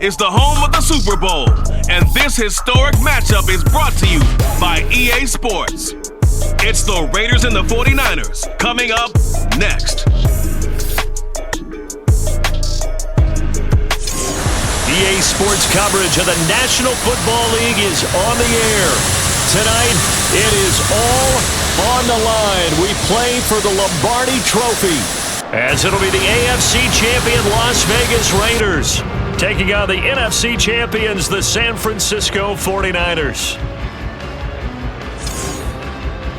is the home of the Super Bowl, and this historic matchup is brought to you by EA Sports. It's the Raiders and the 49ers coming up next. EA Sports coverage of the National Football League is on the air. Tonight, it is all on the line. We play for the Lombardi Trophy, as it'll be the AFC champion Las Vegas Raiders taking on the NFC champions, the San Francisco 49ers.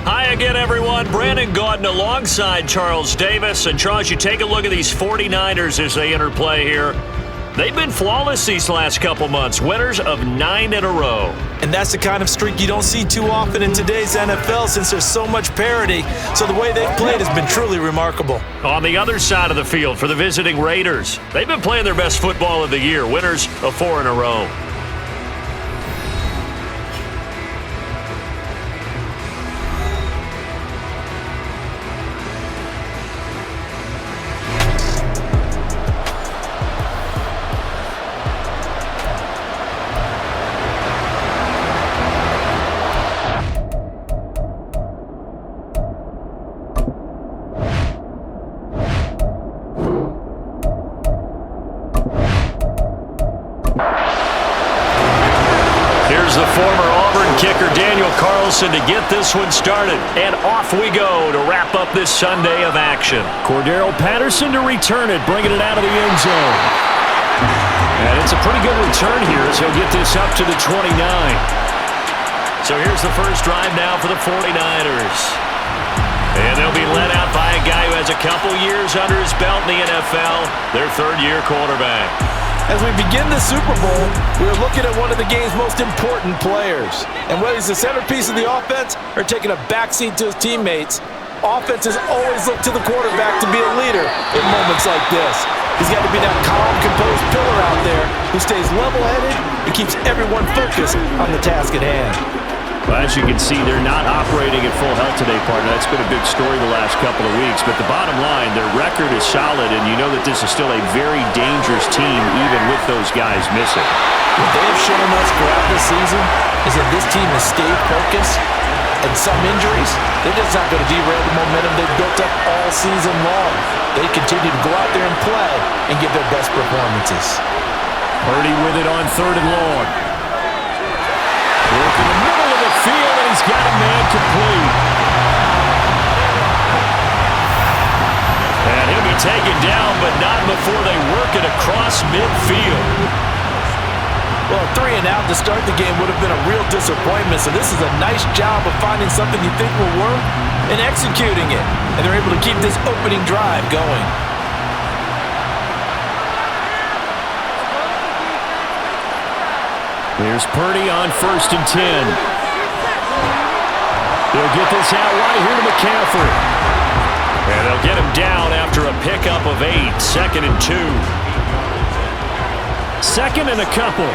Hi again, everyone. Brandon Gaudin alongside Charles Davis. And Charles, you take a look at these 49ers as they enter play here. They've been flawless these last couple months, winners of 9 in a row. And that's the kind of streak you don't see too often in today's NFL since there's so much parity. So the way they've played has been truly remarkable. On the other side of the field for the visiting Raiders, they've been playing their best football of the year, winners of 4 in a row. To get this one started, and off we go to wrap up this Sunday of action. Cordero Patterson to return it, bringing it out of the end zone. And it's a pretty good return here as he'll get this up to the 29. So here's the first drive now for the 49ers. And they'll be led out by a guy who has a couple years under his belt in the NFL, their third-year quarterback. As we begin the Super Bowl, we're looking at one of the game's most important players. And whether he's the centerpiece of the offense or taking a backseat to his teammates, offenses always look to the quarterback to be a leader in moments like this. He's got to be that calm, composed pillar out there who stays level-headed and keeps everyone focused on the task at hand. Well, as you can see, they're not operating at full health today, partner. That's been a big story the last couple of weeks. But the bottom line, their record is solid, and you know that this is still a very dangerous team, even with those guys missing. What they have shown us throughout this season is that this team has stayed focused, and some injuries, they're just not going to derail the momentum they've built up all season long. They continue to go out there and play and give their best performances. Purdy with it on 3rd and long. Work in the middle of the field, and he's got a man complete. And he'll be taken down, but not before they work it across midfield. Well, a 3 and out to start the game would have been a real disappointment, so this is a nice job of finding something you think will work and executing it. And they're able to keep this opening drive going. Here's Purdy on 1st and 10. They'll get this out right here to McCaffrey. And they'll get him down after a pickup of 8. 2nd and 2. 2nd and a couple.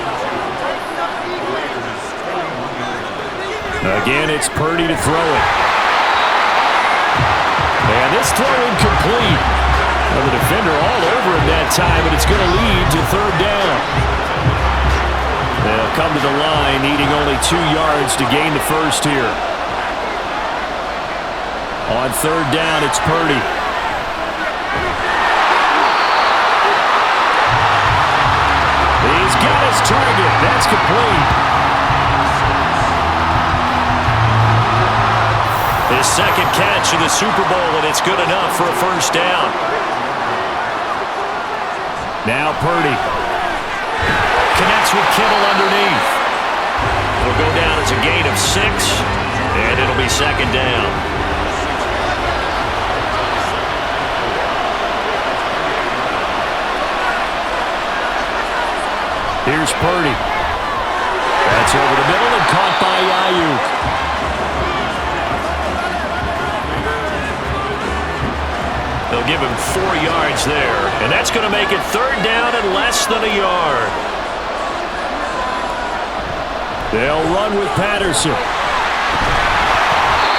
Again, it's Purdy to throw it. And this throw incomplete. Well, the defender all over him that time, but it's going to lead to 3rd down. They'll come to the line, needing only 2 yards to gain the first here. On 3rd down, it's Purdy. He's got his target. That's complete. His 2nd catch in the Super Bowl, and it's good enough for a first down. Now Purdy connects with Kittle underneath. It'll go down as a gain of 6, and it'll be 2nd down. Here's Purdy. That's over the middle and caught by Ayuk. They'll give him 4 yards there, and that's going to make it 3rd down and less than a yard. They'll run with Patterson.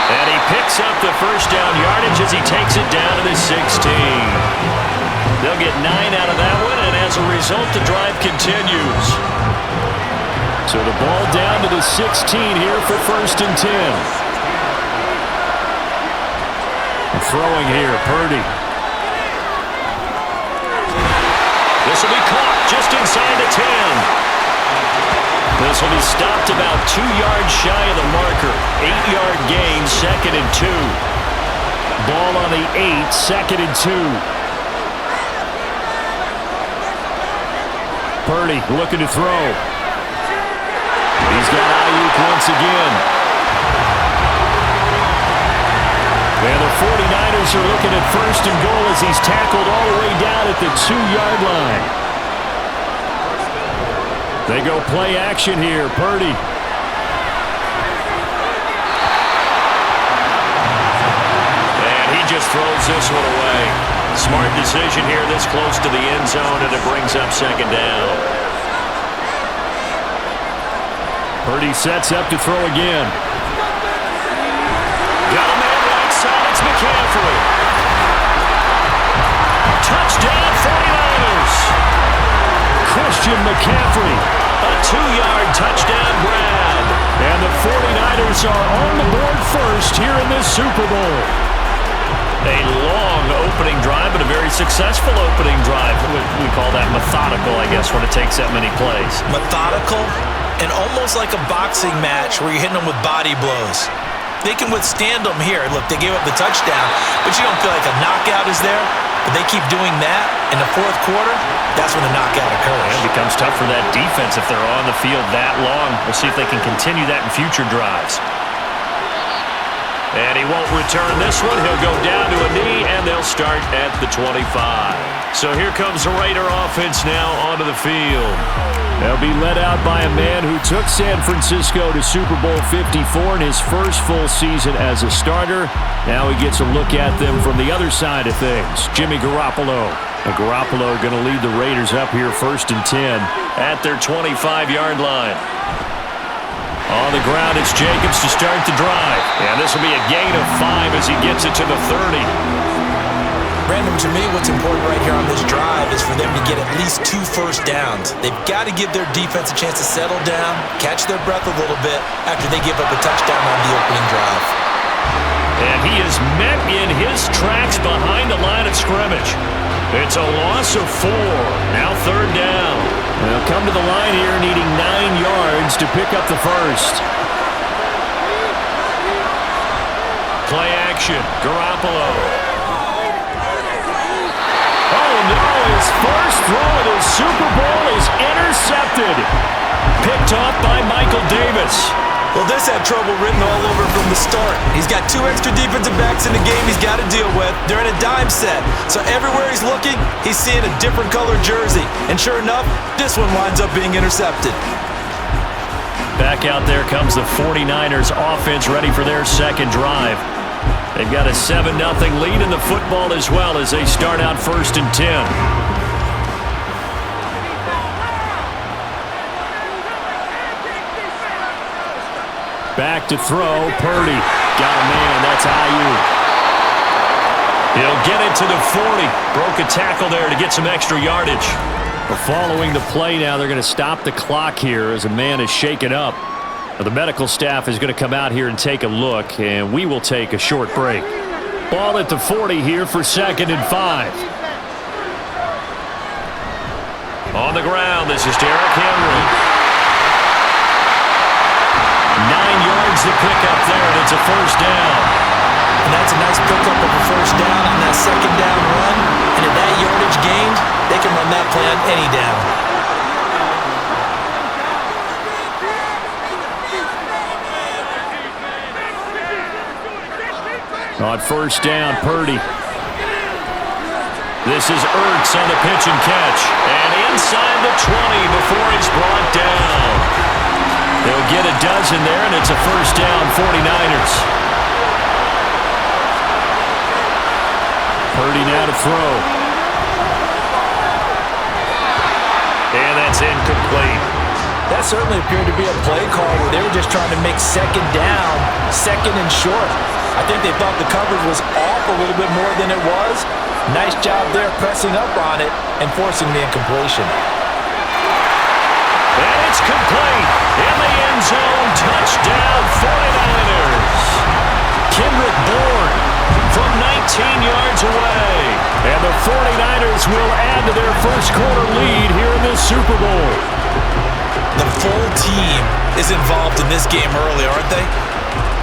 And he picks up the first down yardage as he takes it down to the 16. They'll get 9 out of that one, and as as a result, the drive continues. So the ball down to the 16 here for 1st and 10. Throwing here, Purdy. This will be caught just inside the 10. This will be stopped about 2 yards shy of the marker. 8-yard gain, 2nd and 2. Ball on the 8, 2nd and 2. Purdy looking to throw. He's got Ayuk once again. And the 49ers are looking at 1st and goal as he's tackled all the way down at the 2-yard line. They go play action here. Purdy. And he just throws this one away. Smart decision here this close to the end zone, and it brings up 2nd down. Purdy sets up to throw again. Got a man right side. It's McCaffrey. Touchdown 49ers. Christian McCaffrey. A 2-yard touchdown grab. And the 49ers are on the board first here in this Super Bowl. A long opening drive, but a very successful opening drive. We call that methodical, I guess, when it takes that many plays. Methodical and almost like a boxing match where you're hitting them with body blows. They can withstand them here. Look, they gave up the touchdown, but you don't feel like a knockout is there. But they keep doing that in the 4th quarter, that's when the knockout occurs. It becomes tough for that defense if they're on the field that long. We'll see if they can continue that in future drives. And he won't return this one. He'll go down to a knee, and they'll start at the 25. So here comes the Raider offense now onto the field. They'll be led out by a man who took San Francisco to Super Bowl 54 in his first full season as a starter. Now he gets a look at them from the other side of things. Jimmy Garoppolo. And Garoppolo going to lead the Raiders up here 1st and 10 at their 25-yard line. On the ground, it's Jacobs to start the drive. And this will be a gain of 5 as he gets it to the 30. Brandon, to me, what's important right here on this drive is for them to get at least 2 first downs. They've got to give their defense a chance to settle down, catch their breath a little bit after they give up a touchdown on the opening drive. And he is met in his tracks behind the line of scrimmage. It's a loss of 4. Now 3rd down. They'll come to the line here needing 9 yards to pick up the first. Play action. Garoppolo. Oh, no, his first throw of the Super Bowl is intercepted. Picked off by Michael Davis. Well, this had trouble written all over from the start. He's got 2 extra defensive backs in the game he's got to deal with. They're in a dime set. So everywhere he's looking, he's seeing a different color jersey. And sure enough, this one winds up being intercepted. Back out there comes the 49ers offense ready for their 2nd drive. They've got a 7-0 lead in the football as well as they start out 1st and 10. Back to throw, Purdy. Got a man, that's Ayuk. He'll get it to the 40. Broke a tackle there to get some extra yardage. But following the play now, they're going to stop the clock here as a man is shaken up. The medical staff is going to come out here and take a look, and we will take a short break. Ball at the 40 here for 2nd and 5. On the ground, this is Derrick Henry. 9 yards to pick up there, and it's a 1st down. And that's a nice pickup of a 1st down on that 2nd down run. And at that yardage gained, they can run that play on any down. On 1st down, Purdy. This is Ertz on the pitch and catch. And inside the 20 before he's brought down. They'll get a dozen there, and it's a 1st down, 49ers. Purdy now to throw. And that's incomplete. That certainly appeared to be a play call where they were just trying to make 2nd down, 2nd and short. I think they thought the coverage was off a little bit more than it was. Nice job there pressing up on it and forcing the incompletion. And it's complete. In the end zone, touchdown 49ers. Kendrick Bourne from 19 yards away. And the 49ers will add to their first quarter lead here in this Super Bowl. The full team is involved in this game early, aren't they?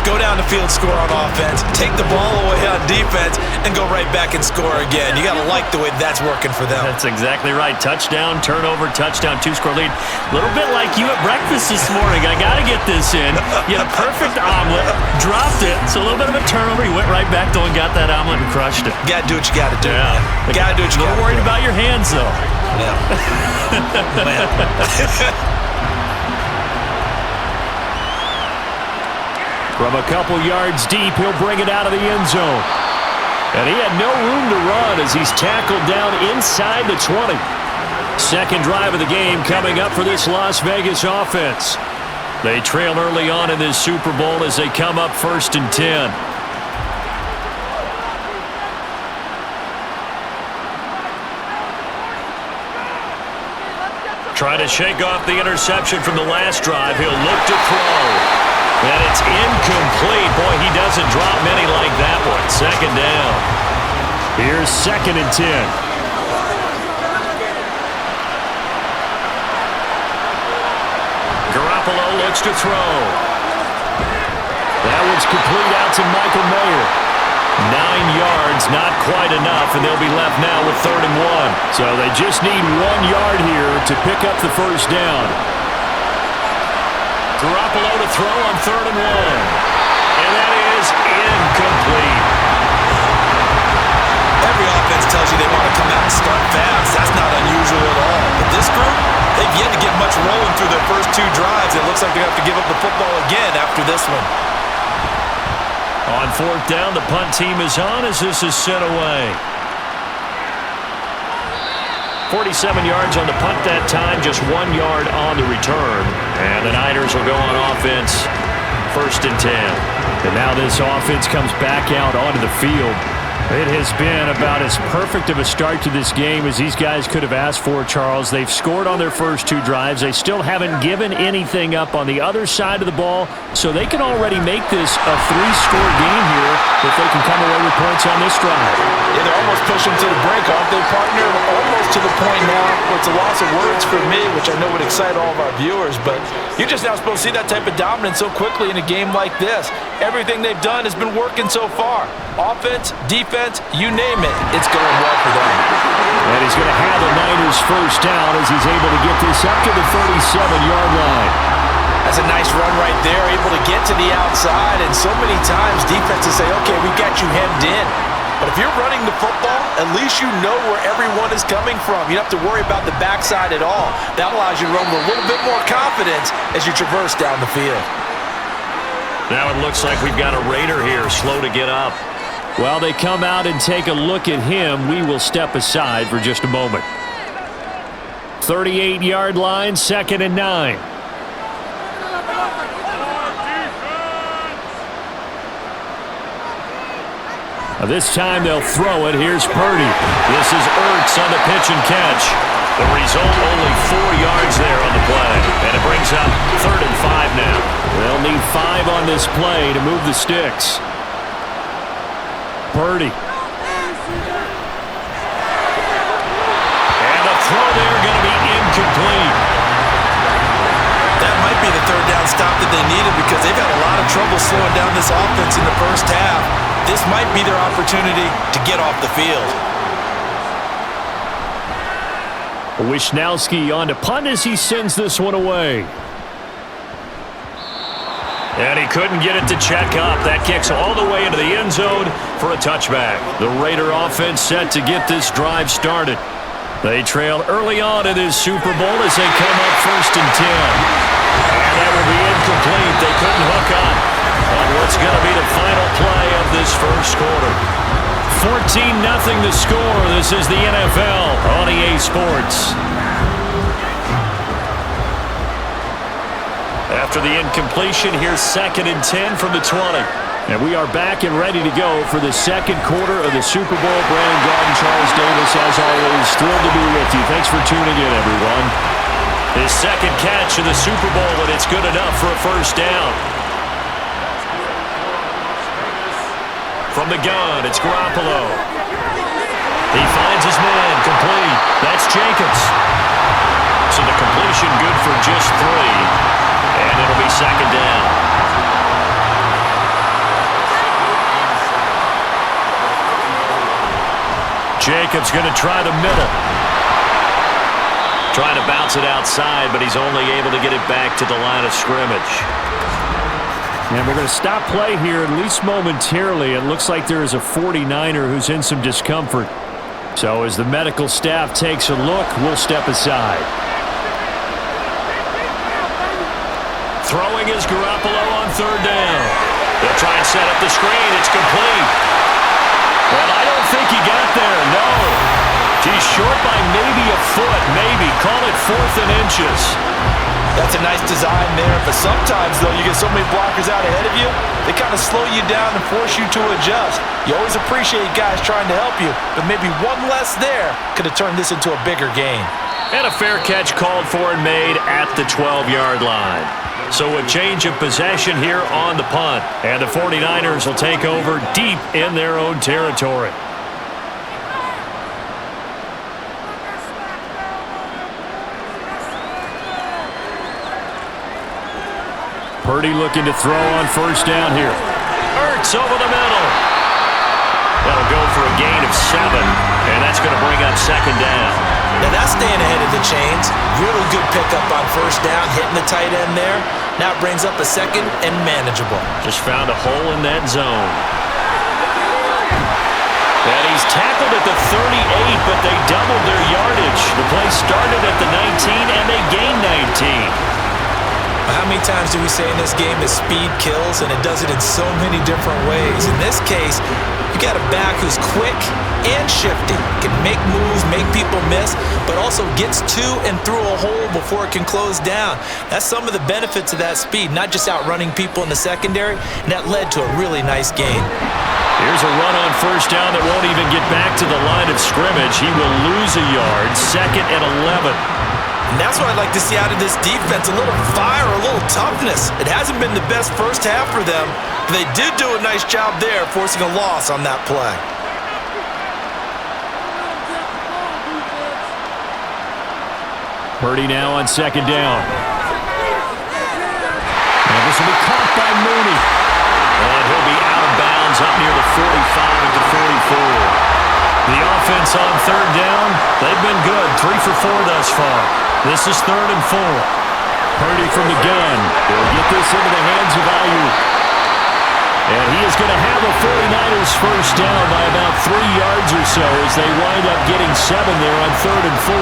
Go down the field, score on offense, take the ball away on defense, and go right back and score again. You got to like the way that's working for them. That's exactly right. Touchdown, turnover, touchdown, two-score lead. A little bit like you at breakfast this morning. I got to get this in. You had a perfect omelet, dropped it. It's a little bit of a turnover. You went right back, though, and got that omelet and crushed it. Got to do what you got to do. Yeah. Got to do what you got to do. Don't worry about your hands, though. Yeah. Man. From a couple yards deep, he'll bring it out of the end zone. And he had no room to run as he's tackled down inside the 20. Second drive of the game coming up for this Las Vegas offense. They trail early on in this Super Bowl as they come up 1st and 10. Trying to shake off the interception from the last drive. He'll look to throw. And it's incomplete. Boy, he doesn't drop many like that one. Second down. Here's 2nd and 10. Garoppolo looks to throw. That one's complete out to Michael Mayer. 9 yards, not quite enough, and they'll be left now with 3rd and 1. So they just need 1 yard here to pick up the first down. Garoppolo to throw on 3rd and 1. And that is incomplete. Every offense tells you they want to come out and start fast. That's not unusual at all. But this group, they've yet to get much rolling through their first 2 drives. It looks like they have to give up the football again after this one. On 4th down, the punt team is on as this is sent away. 47 yards on the punt that time, just 1 yard on the return. And the Niners will go on offense, 1st and 10. And now this offense comes back out onto the field. It has been about as perfect of a start to this game as these guys could have asked for, Charles. They've scored on their first 2 drives. They still haven't given anything up on the other side of the ball, so they can already make this a 3-score game here if they can come away with points on this drive. Yeah, they're almost pushing to the brink, aren't they, partner? Almost to the point now where it's a loss of words for me, which I know would excite all of our viewers, but you're just not supposed to see that type of dominance so quickly in a game like this. Everything they've done has been working so far. Offense, defense, you name it, it's going well for them. And he's going to have the Niners first down as he's able to get this up to the 37-yard line. That's a nice run right there, able to get to the outside, and so many times defenses say, okay, we got you hemmed in. But if you're running the football, at least you know where everyone is coming from. You don't have to worry about the backside at all. That allows you to run with a little bit more confidence as you traverse down the field. Now it looks like we've got a Raider here, slow to get up. While they come out and take a look at him, we will step aside for just a moment. 38-yard line, 2nd and 9. This time they'll throw it. Here's Purdy. This is Ertz on the pitch and catch. The result, only 4 yards there on the play. And it brings up 3rd and 5 now. They'll need 5 on this play to move the sticks. Purdy. And the throw there going to be incomplete. That might be the 3rd down stop that they needed because they've had a lot of trouble slowing down this offense in the first half. This might be their opportunity to get off the field. Wisnowski on to punt as he sends this one away. And he couldn't get it to check up. That kicks all the way into the end zone for a touchback. The Raider offense set to get this drive started. They trail early on in this Super Bowl as they come up 1st and 10. And that will be incomplete. They couldn't hook up on what's going to be the final play of this first quarter. 14-0 the score. This is the NFL on EA Sports. After the incompletion, here's 2nd and 10 from the 20. And we are back and ready to go for the second quarter of the Super Bowl. Brandon Gaudin, Charles Davis, as always, thrilled to be with you. Thanks for tuning in, everyone. His second catch of the Super Bowl, and it's good enough for a first down. From the gun, it's Garoppolo. He finds his man, complete. That's Jacobs. So the completion good for just 3, and it'll be second down. Jacobs going to try the middle. Trying to bounce it outside, but he's only able to get it back to the line of scrimmage. And we're going to stop play here, at least momentarily. It looks like there is a 49er who's in some discomfort. So as the medical staff takes a look, we'll step aside. Throwing is Garoppolo on third down. They'll try and set up the screen. It's complete. Well, I don't think he got there, no. He's short by maybe a foot, maybe. Call it 4th and inches. That's a nice design there, but sometimes, though, you get so many blockers out ahead of you, they kind of slow you down and force you to adjust. You always appreciate guys trying to help you, but maybe one less there could have turned this into a bigger gain. And a fair catch called for and made at the 12-yard line. So a change of possession here on the punt. And the 49ers will take over deep in their own territory. Purdy looking to throw on first down here. Ertz over the middle. That'll go for a gain of 7. And that's going to bring up second down. Now that's staying ahead of the chains. Really good pickup on first down, hitting the tight end there. Now it brings up a second and manageable. Just found a hole in that zone. And he's tackled at the 38, but they doubled their yardage. The play started at the 19, and they gained 19. How many times do we say in this game that speed kills, and it does it in so many different ways? In this case, you got a back who's quick and shifty, can make moves, make people miss, but also gets to and through a hole before it can close down. That's some of the benefits of that speed, not just outrunning people in the secondary, and that led to a really nice gain. Here's a run on first down that won't even get back to the line of scrimmage. He will lose a yard, second and 11. And that's what I'd like to see out of this defense, a little fire, a little toughness. It hasn't been the best first half for them, but they did do a nice job there, forcing a loss on that play. Purdy now on second down. And this will be caught by Mooney. And he'll be out of bounds up near the 45 at the 44. The offense on third down, they've been good. 3 for 4 thus far. This is 3rd and 4. Purdy from the gun. He'll get this into the hands of Ayuk. And he is going to have a 49ers first down by about 3 yards or so as they wind up getting 7 there on 3rd and 4.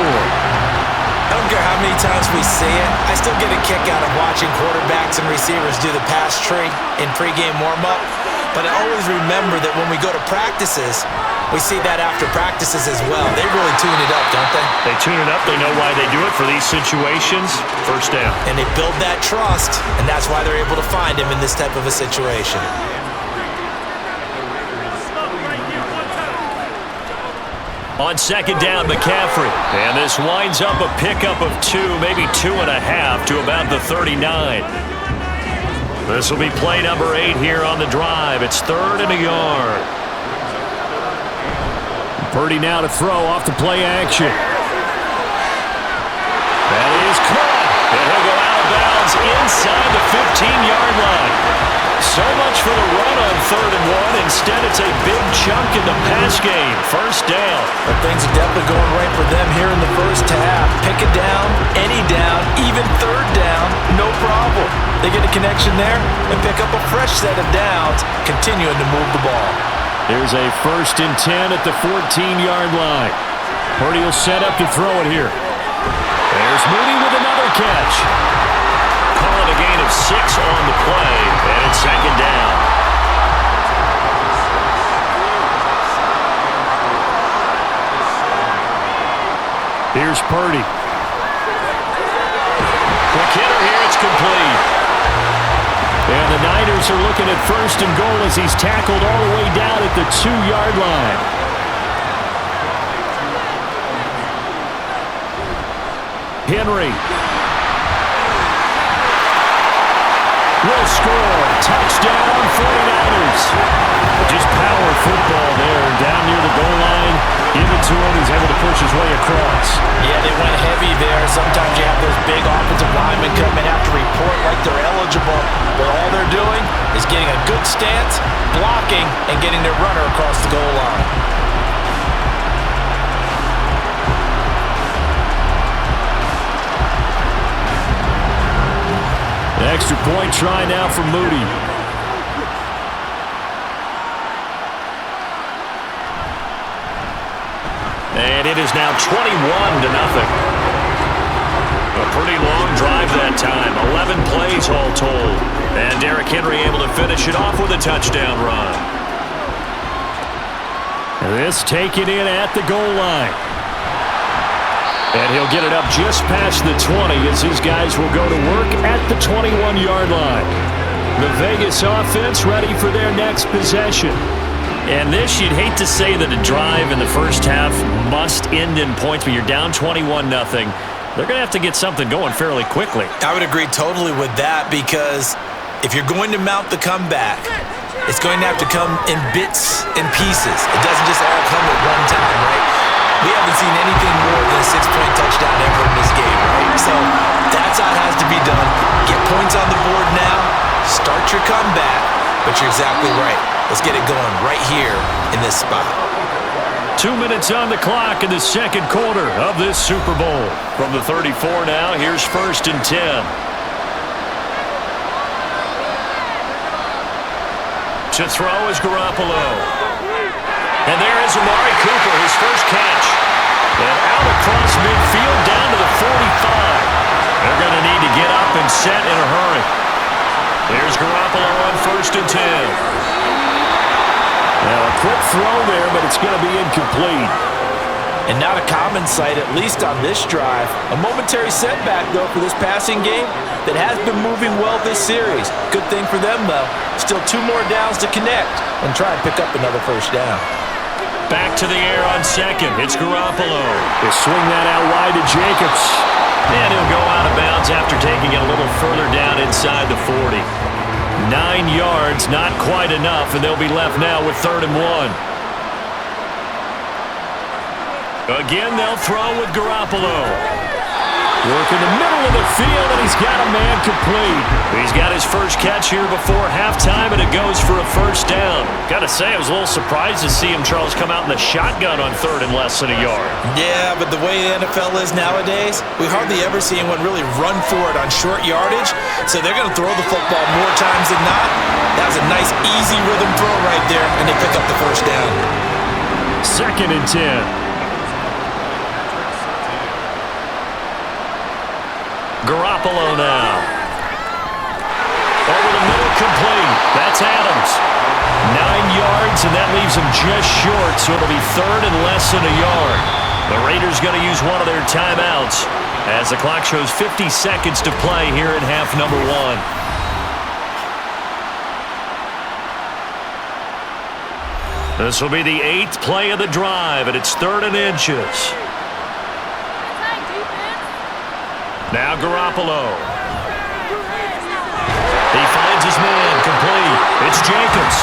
I don't care how many times we see it. I still get a kick out of watching quarterbacks and receivers do the pass tree in pregame warm-up. But I always remember that when we go to practices, we see that after practices as well. They really tune it up, don't they? They tune it up. They know why they do it for these situations. First down. And they build that trust, and that's why they're able to find him in this type of a situation. On second down, McCaffrey. And this winds up a pickup of 2, maybe 2.5 to about the 39. This will be play number 8 here on the drive. It's 3rd and a yard. Purdy now to throw off the play action. That is caught. And he'll go out of bounds inside the 15-yard line. So much for the run on 3rd and 1. Instead, it's a big chunk in the pass game. First down. But things are definitely going right for them here in the first half. Pick it down, any down, even 3rd down, no problem. They get a connection there and pick up a fresh set of downs, continuing to move the ball. There's a 1st and 10 at the 14-yard line. Purdy will set up to throw it here. There's Mooney with another catch. Call it a gain of 6 on the play, and it's second down. Here's Purdy. Quick hitter here, it's complete. And the Niners are looking at first and goal as he's tackled all the way down at the 2-yard line. Henry will score. Touchdown, 49ers. Just power football there. Down near the goal line. Give it to him. He's able to push his way across. Yeah, they went heavy there. Sometimes you have those big offensive linemen come and have to report like they're eligible. But all they're doing is getting a good stance, blocking, and getting their runner across the goal line. The extra point try now for Moody. And it is now 21-0. A pretty long drive that time. 11 plays all told. And Derrick Henry able to finish it off with a touchdown run. This taken in at the goal line. And he'll get it up just past the 20 as his guys will go to work at the 21-yard line. The Vegas offense ready for their next possession. And this, you'd hate to say that a drive in the first half must end in points, but you're down 21-0. They're going to have to get something going fairly quickly. I would agree totally with that because if you're going to mount the comeback, it's going to have to come in bits and pieces. It doesn't just all come at one time, right? We haven't seen anything more than a 6-point touchdown ever in this game, right? So that's how it has to be done. Get points on the board now, start your comeback, but you're exactly right. Let's get it going right here in this spot. 2 minutes on the clock in the second quarter of this Super Bowl. From the 34 now, here's 1st and 10. To throw is Garoppolo. And there is Amari Cooper, his first catch. And out across midfield down to the 45. They're going to need to get up and set in a hurry. There's Garoppolo on 1st and 10. Now a quick throw there, but it's going to be incomplete. And not a common sight, at least on this drive. A momentary setback, though, for this passing game that has been moving well this series. Good thing for them, though. Still 2 more downs to connect and try and pick up another first down. Back to the air on second. It's Garoppolo. They swing that out wide to Jacobs. And he'll go out of bounds after taking it a little further down inside the 40. 9 yards, not quite enough, and they'll be left now with 3rd and 1. Again, they'll throw with Garoppolo. Work in the middle of the field, and he's got a man complete. He's got his first catch here before halftime, and it goes for a first down. Got to say, I was a little surprised to see him, Charles, come out in the shotgun on 3rd and less than a yard. Yeah, but the way the NFL is nowadays, we hardly ever see anyone really run for it on short yardage, so they're going to throw the football more times than not. That was a nice, easy rhythm throw right there, and they pick up the first down. 2nd and 10. Garoppolo now. Over the middle, complete. That's Adams. 9 yards, and that leaves him just short, so it'll be 3rd and less than a yard. The Raiders going to use one of their timeouts as the clock shows 50 seconds to play here in half number 1. This will be the 8th play of the drive, and it's 3rd and inches. Now Garoppolo. He finds his man, complete. It's Jacobs.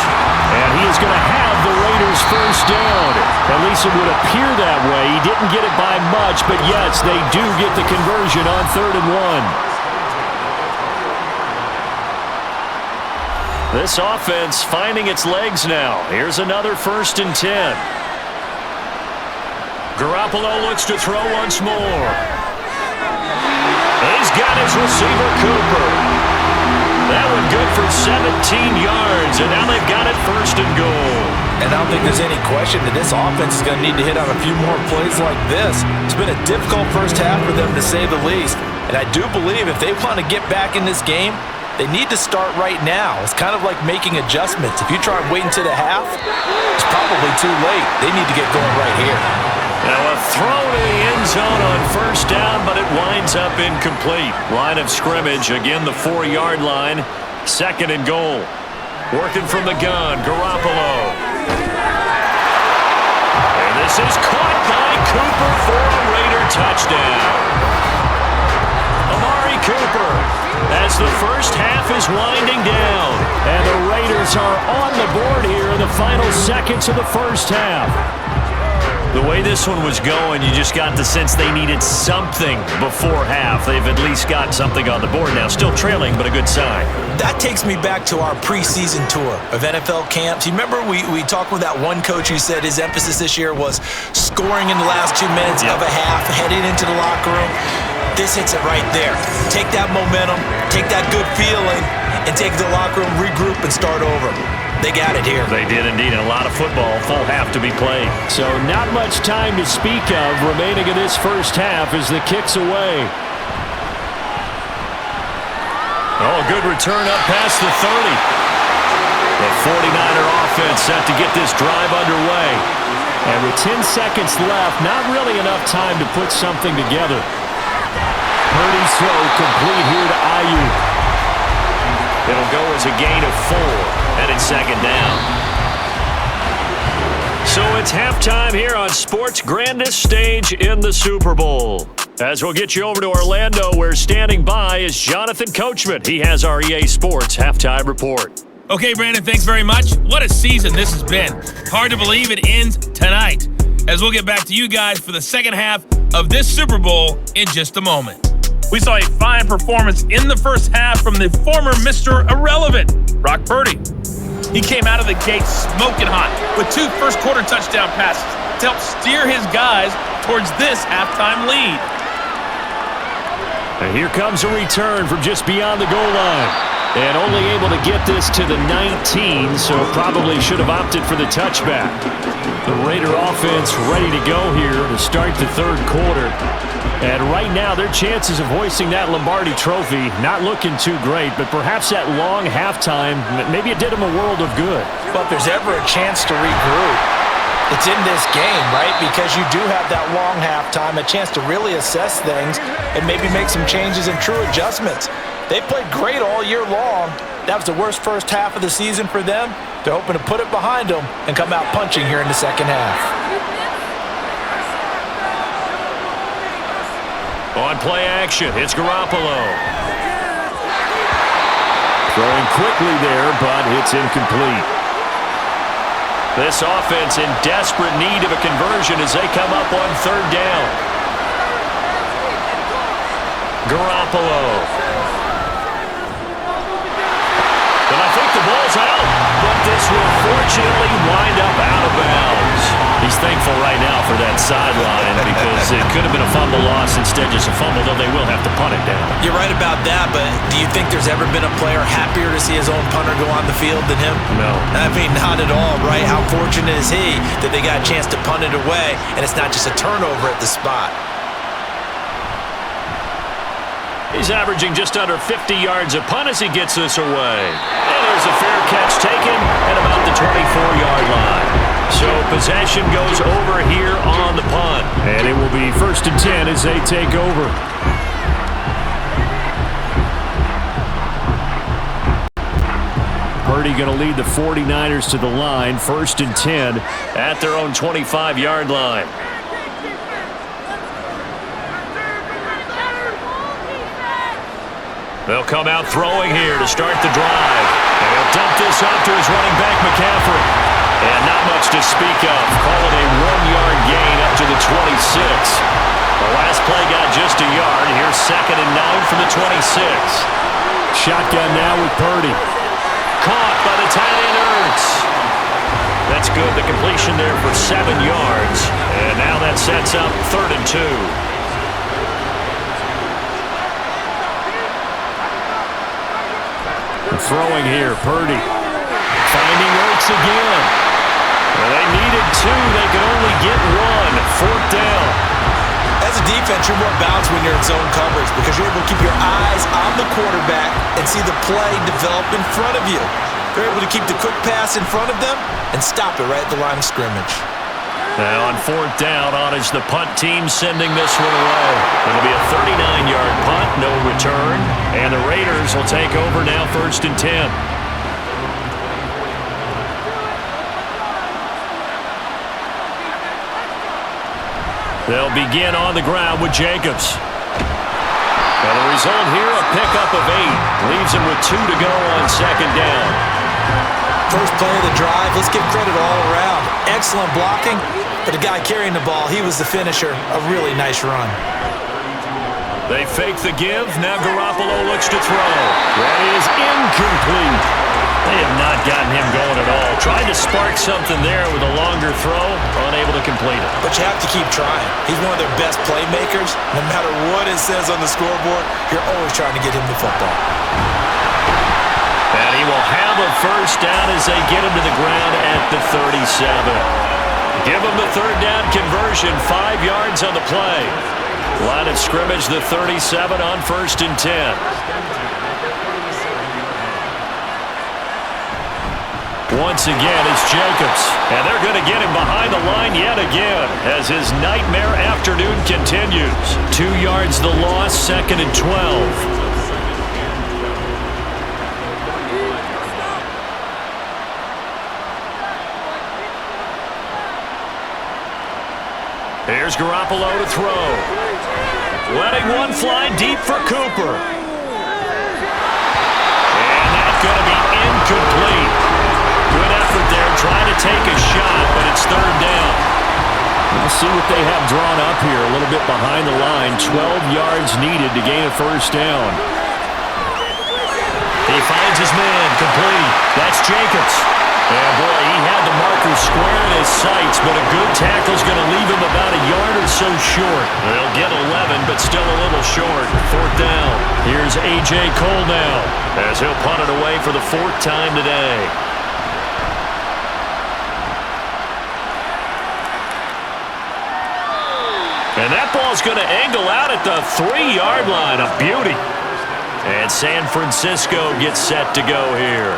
And he is going to have the Raiders first down. At least it would appear that way. He didn't get it by much, but yes, they do get the conversion on 3rd and 1. This offense finding its legs now. Here's another 1st and 10. Garoppolo looks to throw once more. He's got his receiver, Cooper. That one good for 17 yards, and now they've got it 1st and goal. And I don't think there's any question that this offense is going to need to hit on a few more plays like this. It's been a difficult first half for them, to say the least. And I do believe if they want to get back in this game, they need to start right now. It's kind of like making adjustments. If you try and wait until the half, it's probably too late. They need to get going right here. Now a throw to the end zone on 1st down, but it winds up incomplete. Line of scrimmage, again the 4-yard line. 2nd and goal. Working from the gun, Garoppolo. And this is caught by Cooper for a Raider touchdown. Amari Cooper as the first half is winding down. And the Raiders are on the board here in the final seconds of the first half. The way this one was going, you just got the sense they needed something before half. They've at least got something on the board now. Still trailing, but a good sign. That takes me back to our preseason tour of NFL camps. You remember we talked with that one coach who said his emphasis this year was scoring in the last 2 minutes of a half, heading into the locker room. This hits it right there. Take that momentum, take that good feeling, and take the locker room, regroup, and start over. They got it here. They did indeed. And a lot of football, full half to be played. So not much time to speak of remaining in this first half as the kick's away. Oh, good return up past the 30. The 49er offense set to get this drive underway. And with 10 seconds left, not really enough time to put something together. Purdy's throw complete here to Ayuk. It'll go as a gain of 4, and it's 2nd down. So it's halftime here on sports' grandest stage in the Super Bowl. As we'll get you over to Orlando, where standing by is Jonathan Coachman. He has our EA Sports halftime report. Okay, Brandon, thanks very much. What a season this has been. Hard to believe it ends tonight, as we'll get back to you guys for the second half of this Super Bowl in just a moment. We saw a fine performance in the first half from the former Mr. Irrelevant, Brock Purdy. He came out of the gate smoking hot with 2 first-quarter touchdown passes to help steer his guys towards this halftime lead. And here comes a return from just beyond the goal line. And only able to get this to the 19, so probably should have opted for the touchback. The Raider offense ready to go here to start the third quarter. And right now, their chances of hoisting that Lombardi trophy not looking too great, but perhaps that long halftime, maybe it did them a world of good. But if there's ever a chance to regroup, it's in this game, right? Because you do have that long halftime, a chance to really assess things and maybe make some changes and true adjustments. They played great all year long. That was the worst first half of the season for them. They're hoping to put it behind them and come out punching here in the second half. On play action, it's Garoppolo. Throwing quickly there, but it's incomplete. This offense in desperate need of a conversion as they come up on 3rd down. Garoppolo. And I think the ball's out, but this will fortunately wind up out of bounds. He's thankful right now for that sideline because it could have been a fumble loss, instead just a fumble, though they will have to punt it down. You're right about that, but do you think there's ever been a player happier to see his own punter go on the field than him? No. I mean, not at all, right? How fortunate is he that they got a chance to punt it away, and it's not just a turnover at the spot. He's averaging just under 50 yards a punt as he gets this away. And there's a fair catch taken at about the 24-yard line. So possession goes over here on the punt. And it will be 1st and 10 as they take over. Purdy going to lead the 49ers to the line, 1st and 10. At their own 25-yard line. They'll come out throwing here to start the drive. And he'll dump this off to his running back, McCaffrey. And not much to speak of. Call it a 1-yard gain up to the 26. The last play got just a yard. Here's 2nd and 9 from the 26. Shotgun now with Purdy. Caught by the tight end, Ertz. That's good. The completion there for 7 yards. And now that sets up 3rd and 2. Throwing here, Purdy. Finding Ertz again. Well, they needed 2. They could only get 1. 4th down. As a defense, you're more balanced when you're in zone coverage because you're able to keep your eyes on the quarterback and see the play develop in front of you. They're able to keep the quick pass in front of them and stop it right at the line of scrimmage. Now on 4th down, on is the punt team sending this one away. It'll be a 39-yard punt, no return. And the Raiders will take over now 1st and 10. They'll begin on the ground with Jacobs. And the result here, a pickup of 8. Leaves him with 2 to go on 2nd down. First play of the drive, let's give credit all around. Excellent blocking, but the guy carrying the ball, he was the finisher. A really nice run. They fake the give. Now Garoppolo looks to throw. That is incomplete. They have not gotten him going at all. Tried to spark something there with a longer throw, unable to complete it. But you have to keep trying. He's one of their best playmakers. No matter what it says on the scoreboard, you're always trying to get him the football. And he will have a 1st down as they get him to the ground at the 37. Give him the 3rd down conversion, 5 yards on the play. Line of scrimmage, the 37 on 1st and 10. Once again, it's Jacobs. And they're going to get him behind the line yet again as his nightmare afternoon continues. 2 yards the loss, 2nd and 12. Here's Garoppolo to throw. Letting one fly deep for Cooper. And that's going to be incomplete. Good effort there, trying to take a shot, but it's 3rd down. We'll see what they have drawn up here. A little bit behind the line. 12 yards needed to gain a 1st down. He finds his man, complete. That's Jacobs. And boy, he had the marker square in his sights, but a good tackle's going to leave him about a yard or so short. They'll get 11, but still a little short. 4th down. Here's A.J. Cole now, as he'll punt it away for the 4th time today. And that ball's going to angle out at the 3-yard line. A beauty. And San Francisco gets set to go here.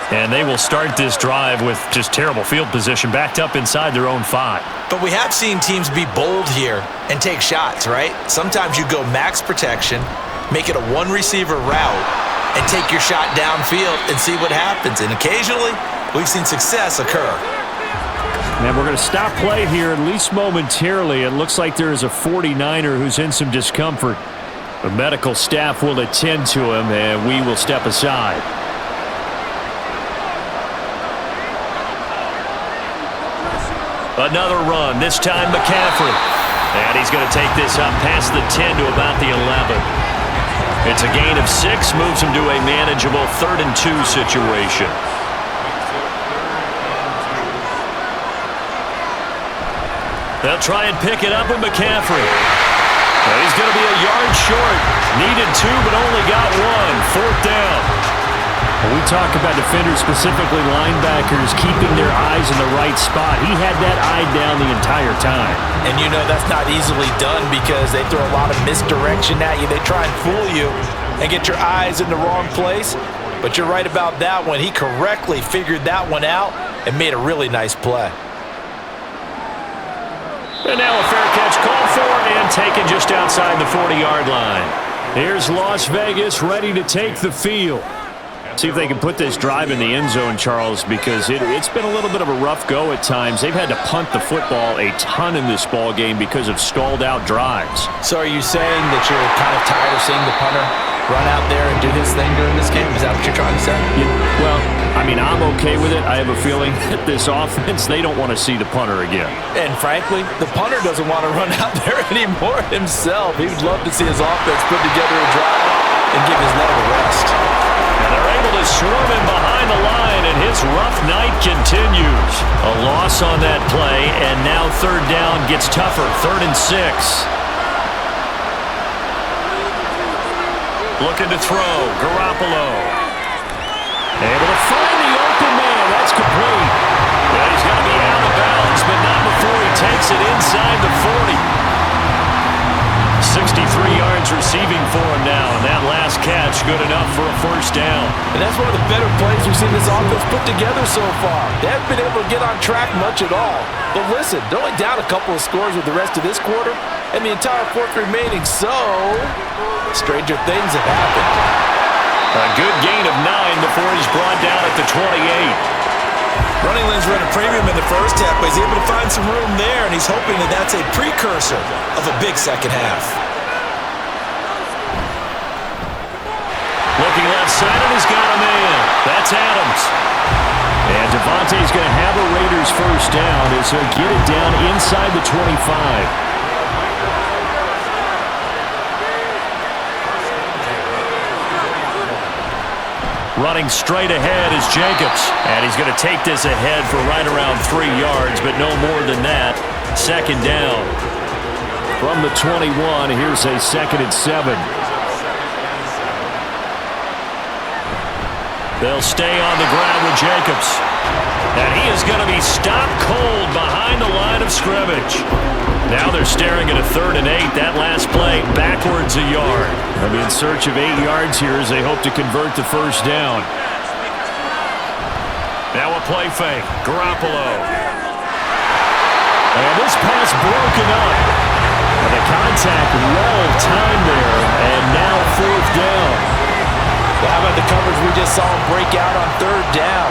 And they will start this drive with just terrible field position, backed up inside their own 5. But we have seen teams be bold here and take shots, right? Sometimes you go max protection, make it a one-receiver route, and take your shot downfield and see what happens. And occasionally, we've seen success occur. And we're going to stop play here, at least momentarily. It looks like there is a 49er who's in some discomfort. The medical staff will attend to him, and we will step aside. Another run, this time McCaffrey. And he's going to take this up past the 10 to about the 11. It's a gain of 6, moves him to a manageable 3rd and 2 situation. They'll try and pick it up with McCaffrey. And he's going to be a yard short. Needed 2, but only got 1. 4th down. When we talk about defenders, specifically linebackers, keeping their eyes in the right spot, he had that eye down the entire time. And you know that's not easily done because they throw a lot of misdirection at you. They try and fool you and get your eyes in the wrong place. But you're right about that one. He correctly figured that one out and made a really nice play. And now a fair catch called for and taken just outside the 40-yard line. Here's Las Vegas ready to take the field. See if they can put this drive in the end zone, Charles, because it's been a little bit of a rough go at times. They've had to punt the football a ton in this ball game because of stalled-out drives. So are you saying that you're kind of tired of seeing the punter run out there and do his thing during this game? Is that what you're trying to say? Yeah, well, I mean, I'm okay with it. I have a feeling that this offense, they don't want to see the punter again. And frankly, the punter doesn't want to run out there anymore himself. He would love to see his offense put together a drive and give his leg a rest. And they're able to swarm him behind the line, and his rough night continues. A loss on that play, and now 3rd down gets tougher. 3rd and 6. Looking to throw, Garoppolo. Able to find the open man. That's complete. And he's going to be out of bounds, but not before he takes it inside the 40. 63 yards yards receiving for him now, and that last catch good enough for a first down. And that's one of the better plays we've seen this offense put together so far. They haven't been able to get on track much at all. But listen, they're only down a couple of scores with the rest of this quarter, and the entire fourth remaining, so stranger things have happened. A good gain of 9 before he's brought down at the 28. Running lanes were at a premium in the first half, but he's able to find some room there, and he's hoping that that's a precursor of a big second half. Looking left side, and he's got a man. That's Adams. And Devontae's going to have a Raiders first down as he'll get it down inside the 25. Running straight ahead is Jacobs. And he's going to take this ahead for right around 3 yards, but no more than that. Second down. From the 21, here's a 2nd and 7. They'll stay on the ground with Jacobs. And he is going to be stopped cold behind the line of scrimmage. Now they're staring at a 3rd and 8. That last play backwards a yard. They'll be in search of 8 yards here as they hope to convert the first down. Now a play fake. Garoppolo. And this pass broken up. And the contact well timed there. And now 4th down. Well, how about the coverage we just saw him break out on 3rd down?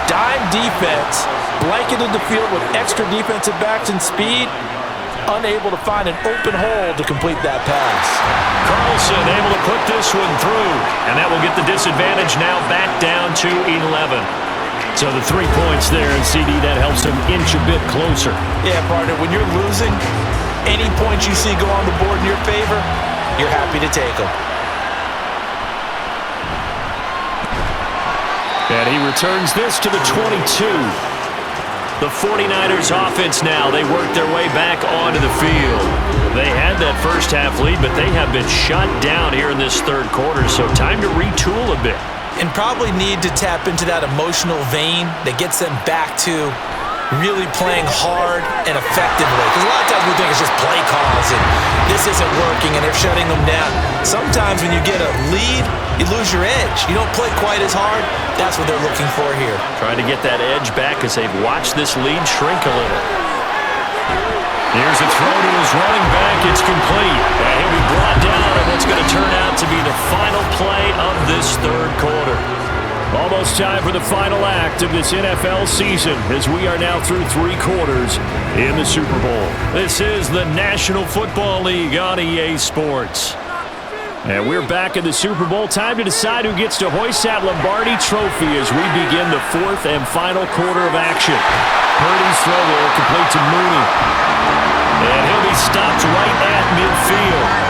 Dime defense, blanketed the field with extra defensive backs and speed, unable to find an open hole to complete that pass. Carlson able to put this one through, and that will get the disadvantage now back down to 11. So the 3 points there, and CD, that helps him inch a bit closer. Yeah, partner, when you're losing, any points you see go on the board in your favor, you're happy to take them. And he returns this to the 22. The 49ers offense now, they work their way back onto the field. They had that first half lead, but they have been shut down here in this 3rd quarter, so time to retool a bit. And probably need to tap into that emotional vein that gets them back to really playing hard and effectively. Because a lot of times we think it's just play calls and this isn't working and they're shutting them down. Sometimes when you get a lead, you lose your edge. You don't play quite as hard. That's what they're looking for here. Trying to get that edge back as they've watched this lead shrink a little. Here's a throw to his running back. It's complete. And he'll be brought down in what's going to turn out to be the final play of this 3rd quarter. Almost time for the final act of this NFL season as we are now through 3 quarters in the Super Bowl. This is the National Football League on EA Sports. And we're back in the Super Bowl. Time to decide who gets to hoist that Lombardi trophy as we begin the 4th and final quarter of action. Purdy's throw there, complete to Mooney. And he'll be stopped right at midfield.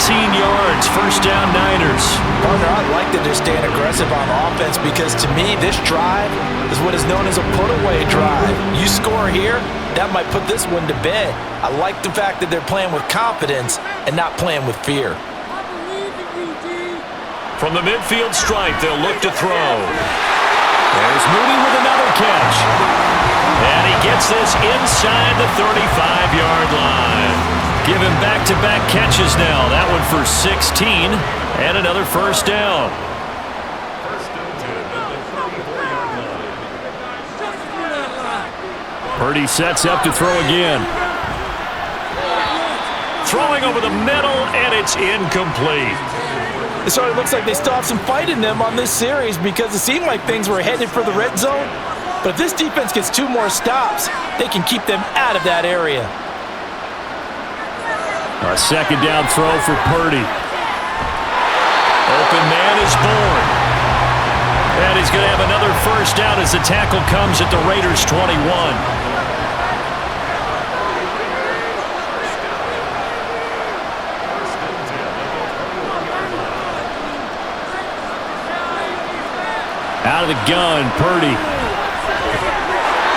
18 yards, first down Niners. Partner, I like that they're staying aggressive on offense because to me, this drive is what is known as a put-away drive. You score here, that might put this one to bed. I like the fact that they're playing with confidence and not playing with fear. From the midfield stripe, they'll look to throw. There's Mooney with another catch. And he gets this inside the 35-yard line. Give him back-to-back catches now. That one for 16 and another first down. Purdy sets up to throw again. Throwing over the middle, and it's incomplete. So it looks like they still have some fight in them on this series because it seemed like things were headed for the red zone. But if this defense gets 2 more stops, they can keep them out of that area. A 2nd down throw for Purdy. Open man is born. And he's going to have another first down as the tackle comes at the Raiders' 21. Out of the gun, Purdy.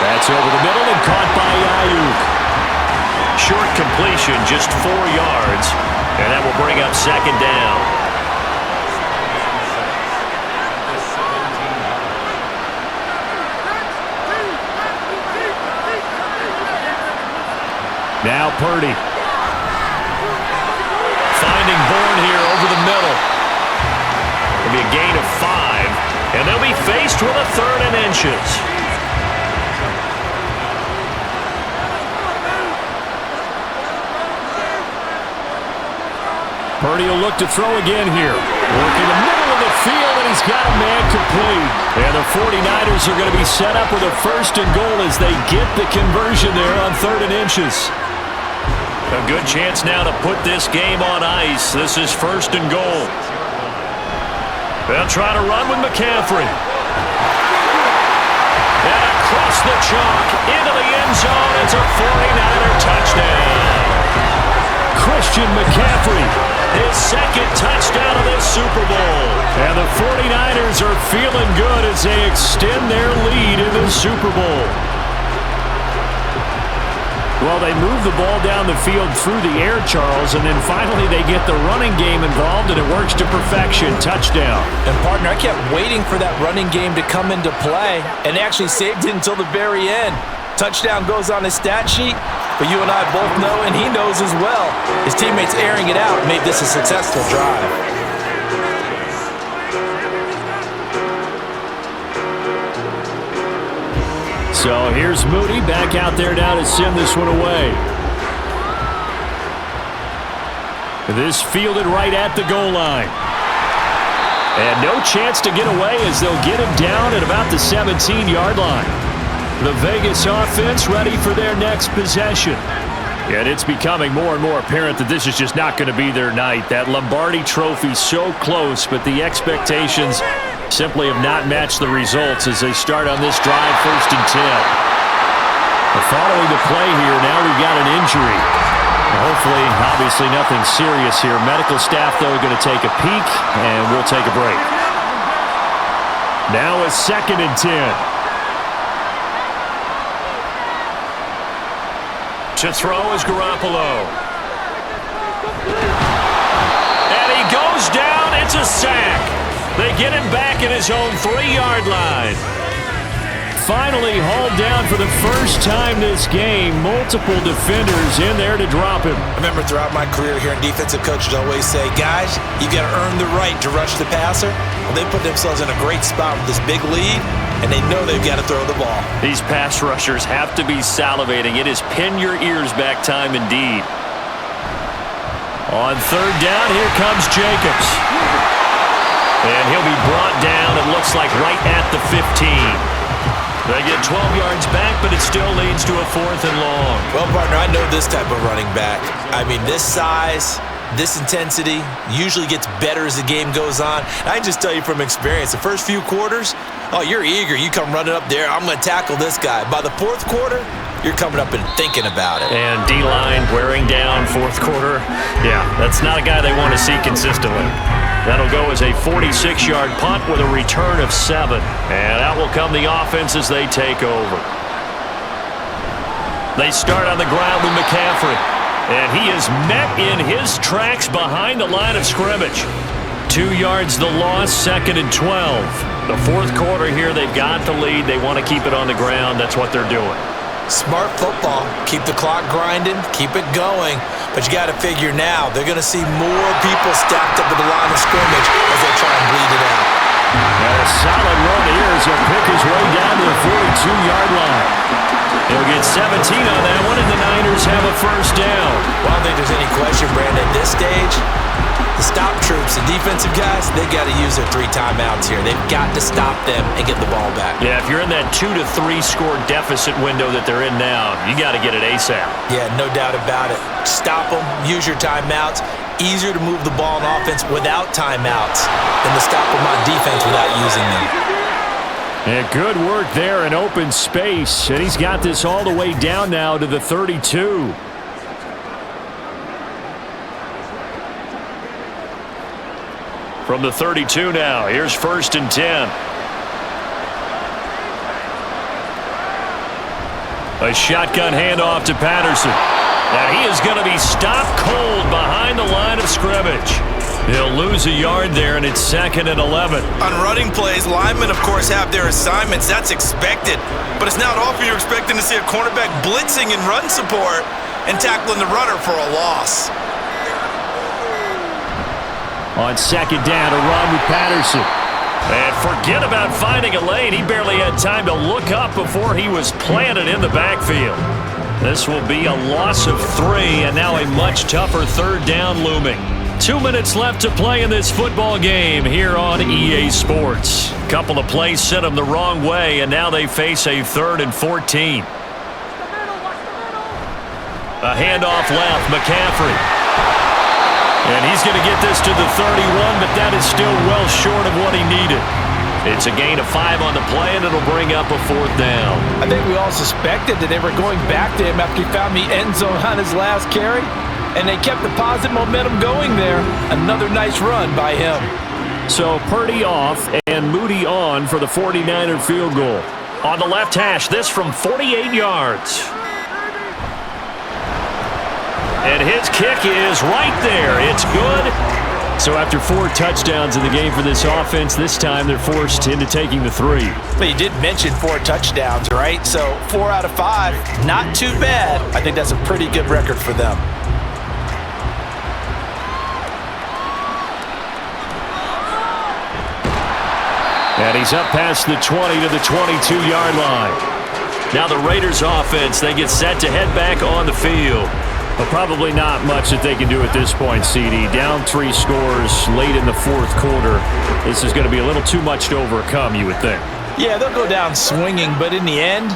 That's over the middle and caught by Ayuk. Short completion, just 4 yards, and that will bring up 2nd down. Now Purdy. Finding And they'll be faced with a 3rd and inches. Purdy will look to throw again here. Working the middle of the field, and he's got a man complete. And the 49ers are going to be set up with a 1st and goal as they get the conversion there on 3rd and inches. A good chance now to put this game on ice. This is 1st and goal. They'll try to run with McCaffrey. And across the chalk into the end zone. It's a 49er touchdown. Christian McCaffrey. His 2nd touchdown of this Super Bowl. And the 49ers are feeling good as they extend their lead in the Super Bowl. Well, they move the ball down the field through the air, Charles, and then finally they get the running game involved, and it works to perfection. Touchdown. And, partner, I kept waiting for that running game to come into play, and they actually saved it until the very end. Touchdown goes on his stat sheet, but you and I both know, and he knows as well, his teammates airing it out made this a successful drive. So here's Moody back out there now to send this one away. This fielded right at the goal line. And no chance to get away as they'll get him down at about the 17-yard line. The Vegas offense ready for their next possession. And it's becoming more and more apparent that this is just not going to be their night. That Lombardi trophy so close, but the expectations simply have not matched the results as they start on this drive, 1st and 10. Following the play here, now we've got an injury. Hopefully, obviously nothing serious here. Medical staff, though, going to take a peek, and we'll take a break. Now a 2nd and 10. To throw is Garoppolo. And he goes down. It's a sack. They get him back in his own 3-yard line. Finally hauled down for the first time this game. Multiple defenders in there to drop him. I remember throughout my career here in defensive coaches always say, guys, you got to earn the right to rush the passer. Well, they put themselves in a great spot with this big lead, and they know they've got to throw the ball. These pass rushers have to be salivating. It is pin your ears back time indeed. On 3rd down, here comes Jacobs. And he'll be brought down, it looks like, right at the 15. They get 12 yards back, but it still leads to a 4th and long. Well, partner, I know this type of running back. I mean, this size, this intensity usually gets better as the game goes on. And I can just tell you from experience, the first few quarters, oh, you're eager. You come running up there, I'm going to tackle this guy. By the 4th quarter, you're coming up and thinking about it. And D-line wearing down 4th quarter. Yeah, that's not a guy they want to see consistently. That'll go as a 46-yard punt with a return of 7. And out will come the offense as they take over. They start on the ground with McCaffrey. And he is met in his tracks behind the line of scrimmage. 2 yards the loss, 2nd and 12. The 4th quarter here, they've got the lead. They want to keep it on the ground. That's what they're doing. Smart football. Keep the clock grinding. Keep it going. But you got to figure now, they're going to see more people stacked up at the line of scrimmage as they try and bleed it out. And a solid run here as he'll pick his way down to the 42-yard line. He'll get 17 on that one, and the Niners have a 1st down. Well, I don't think there's any question, Brandon. At this stage, the stop troops, the defensive guys, they got to use their 3 timeouts here. They've got to stop them and get the ball back. Yeah, if you're in that 2 to 3 score deficit window that they're in now, you got to get it ASAP. Yeah, no doubt about it. Stop them, use your timeouts. Easier to move the ball on offense without timeouts than to stop them on defense without using them. And good work there in open space. And he's got this all the way down now to the 32. From the 32 now, here's 1st and 10. A shotgun handoff to Patterson. Now he is going to be stopped cold behind the line of scrimmage. He'll lose a yard there, and it's 2nd and 11. On running plays, linemen, of course, have their assignments. That's expected. But it's not often you're expecting to see a cornerback blitzing in run support and tackling the runner for a loss. On 2nd down, a run with Patterson. And forget about finding a lane. He barely had time to look up before he was planted in the backfield. This will be a loss of 3, and now a much tougher third down looming. 2 minutes left to play in this football game here on EA Sports. Couple of plays sent them the wrong way, and now they face a 3rd and 14. A handoff left, McCaffrey. And he's going to get this to the 31, but that is still well short of what he needed. It's a gain of 5 on the play, and it'll bring up a 4th down. I think we all suspected that they were going back to him after he found the end zone on his last carry, and they kept the positive momentum going there. Another nice run by him. So Purdy off and Moody on for the 49er field goal. On the left hash, this from 48 yards. And his kick is right there. It's good. So after 4 touchdowns in the game for this offense, this time they're forced into taking the 3. But you did mention 4 touchdowns, right? So 4 out of 5, not too bad. I think that's a pretty good record for them. And he's up past the 20 to the 22-yard line. Now the Raiders offense, they get set to head back on the field. But probably not much that they can do at this point, CD. Down 3 scores late in the 4th quarter. This is going to be a little too much to overcome, you would think. Yeah, they'll go down swinging, but in the end,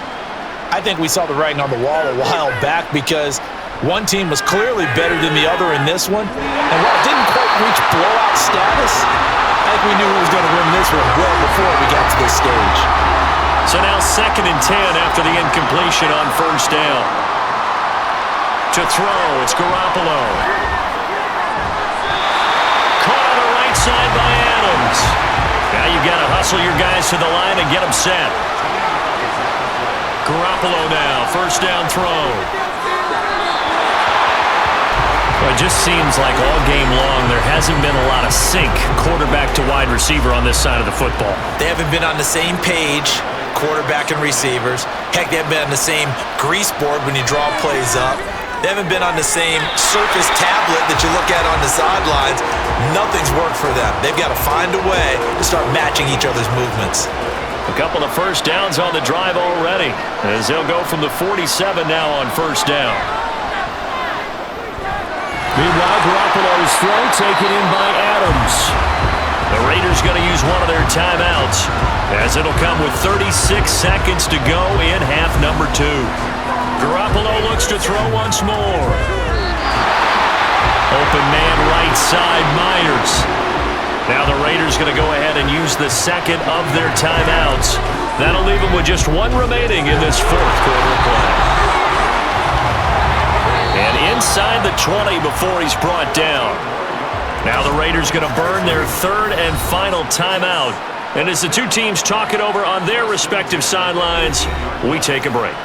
I think we saw the writing on the wall a while back because one team was clearly better than the other in this one. And while it didn't quite reach blowout status, I think we knew who was going to win this one well before we got to this stage. So now 2nd and 10 after the incompletion on 1st down. To throw, it's Garoppolo. Caught on the right side by Adams. Now you've got to hustle your guys to the line and get them set. Garoppolo now, 1st down throw. Well, it just seems like all game long there hasn't been a lot of sync quarterback to wide receiver on this side of the football. They haven't been on the same page, quarterback and receivers. Heck, they haven't been on the same grease board when you draw plays up. They haven't been on the same surface tablet that you look at on the sidelines. Nothing's worked for them. They've got to find a way to start matching each other's movements. A couple of 1st downs on the drive already, as they'll go from the 47 now on 1st down. Meanwhile, Garoppolo's throw taken in by Adams. The Raiders going to use one of their timeouts, as it'll come with 36 seconds to go in half number 2. Garoppolo looks to throw once more. Open man right side, Myers. Now the Raiders going to go ahead and use the 2nd of their timeouts. That'll leave them with just 1 remaining in this 4th quarter play. And inside the 20 before he's brought down. Now the Raiders going to burn their 3rd and final timeout. And as the 2 teams talk it over on their respective sidelines, we take a break.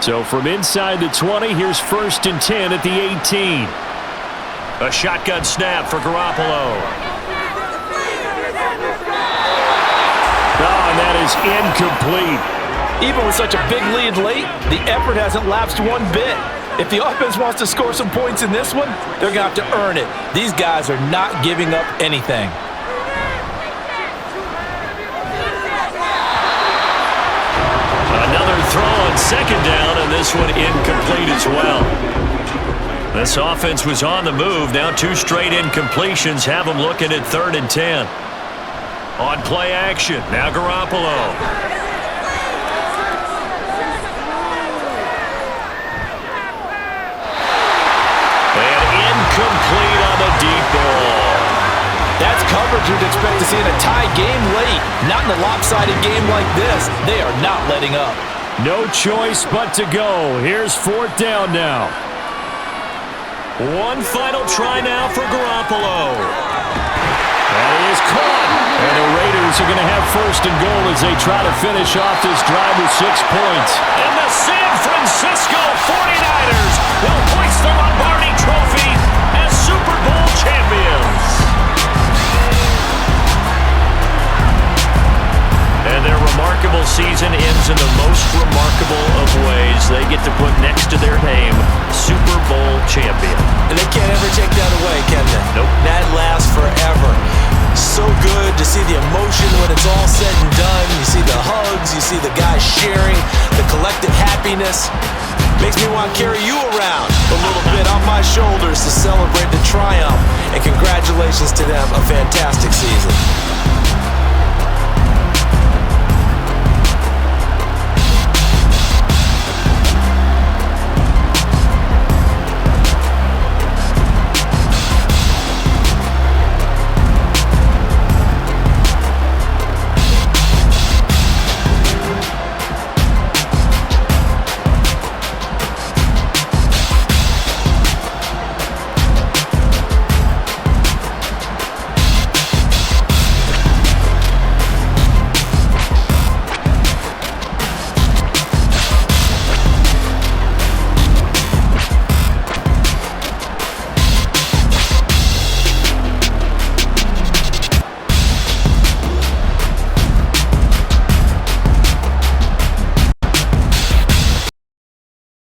So from inside the 20, here's 1st and 10 at the 18. A shotgun snap for Garoppolo. Oh, and that is incomplete. Even with such a big lead late, the effort hasn't lapsed one bit. If the offense wants to score some points in this one, they're going to have to earn it. These guys are not giving up anything. Another throw on 2nd down, and this one incomplete as well. This offense was on the move. Now 2 straight incompletions have them looking at 3rd and 10. On play action, now Garoppolo. And incomplete on the deep ball. That's coverage you'd expect to see in a tie game late. Not in a lopsided game like this. They are not letting up. No choice but to go. Here's 4th down now. One final try now for Garoppolo. That is caught. And the Raiders are going to have 1st and goal as they try to finish off this drive with 6 points. And the San Francisco 49ers will hoist the Lombardi Trophy as Super Bowl champions. And their remarkable season ends in the most remarkable of ways. They get to put next to their name, Super Bowl champion. And they can't ever take that away, can they? Nope. That lasts forever. So good to see the emotion when it's happiness. Makes me want to carry you around a little bit on my shoulders to celebrate the triumph. And congratulations to them, a fantastic season.